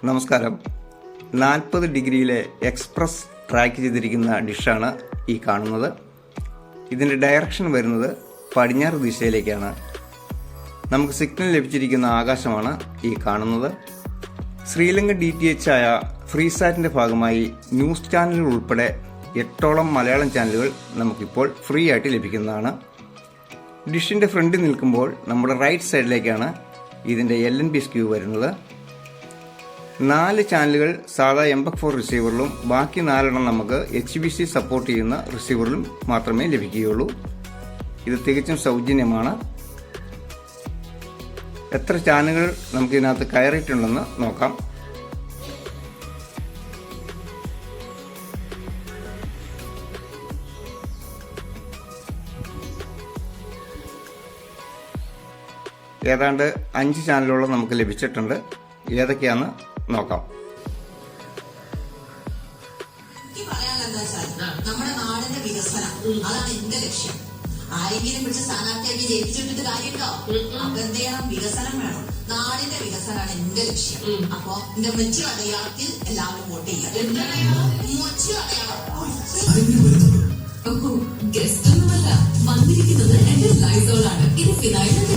നമസ്കാരം. 40 ഡിഗ്രിയിലെ express track ചെയ്തിരിക്കുന്ന ഡിഷാണ് ഈ കാണുന്നത്. ഇതിൻ്റെ ഡയറക്ഷൻ വരുന്നത് പടിഞ്ഞാറ് ദിശയിലേക്കാണ്. നമുക്ക് സിഗ്നൽ ലഭിച്ചിരിക്കുന്ന ആകാശമാണ് ഈ കാണുന്നത്. ശ്രീലങ്ക DTH ആയ ഫ്രീസാറ്റിൻ്റെ ഭാഗമായി ന്യൂസ് ചാനലുകൾ ഉൾപ്പെടെ 8ഓളം മലയാളം ചാനലുകൾ നമുക്കിപ്പോൾ ഫ്രീ ആയിട്ട് ലഭിക്കുന്നതാണ്. ഡിഷിൻ്റെ ഫ്രണ്ടിൽ നിൽക്കുമ്പോൾ നമ്മുടെ റൈറ്റ് സൈഡിലേക്കാണ് ഇതിൻ്റെ LNB സ്ക്യൂ വരുന്നത്. 4 ചാനലുകൾ സാധാ MPEG-4 റിസീവറിലും ബാക്കി 4 നമുക്ക് HVC സപ്പോർട്ട് ചെയ്യുന്ന റിസീവറിലും മാത്രമേ ലഭിക്കുകയുള്ളൂ. ഇത് തികച്ചും സൗജന്യമാണ്. എത്ര ചാനലുകൾ നമുക്കിതിനകത്ത് കയറിയിട്ടുണ്ടെന്ന് നോക്കാം. ഏതാണ്ട് 5 ചാനലുകളും നമുക്ക് ലഭിച്ചിട്ടുണ്ട്. ഏതൊക്കെയാണെന്ന് നോക്കാം. നമ്മുടെ നാടിന്റെ വികസനം അതാണ് എന്റെ ലക്ഷ്യം. ആരെങ്കിലും പിടിച്ച് സ്ഥാനാർത്ഥിയാക്കി ജയിപ്പിച്ചിട്ടിട്ട് കാര്യമുണ്ടോ? അപ്പൊ എന്ത് ചെയ്യണം? വികസനം വേണം. നാടിന്റെ വികസനമാണ് എന്റെ ലക്ഷ്യം. അപ്പൊ എന്റെ മെച്ചി അടയാളത്തിൽ എല്ലാവരും വോട്ട് ചെയ്യാം. മെച്ചി അടയാളം ഗസ്റ്റ് ഒന്നുമല്ല വന്നിരിക്കുന്നത് എന്റെ ലൈസോളാണ്. ഇത് ഫിനായിലാണ്.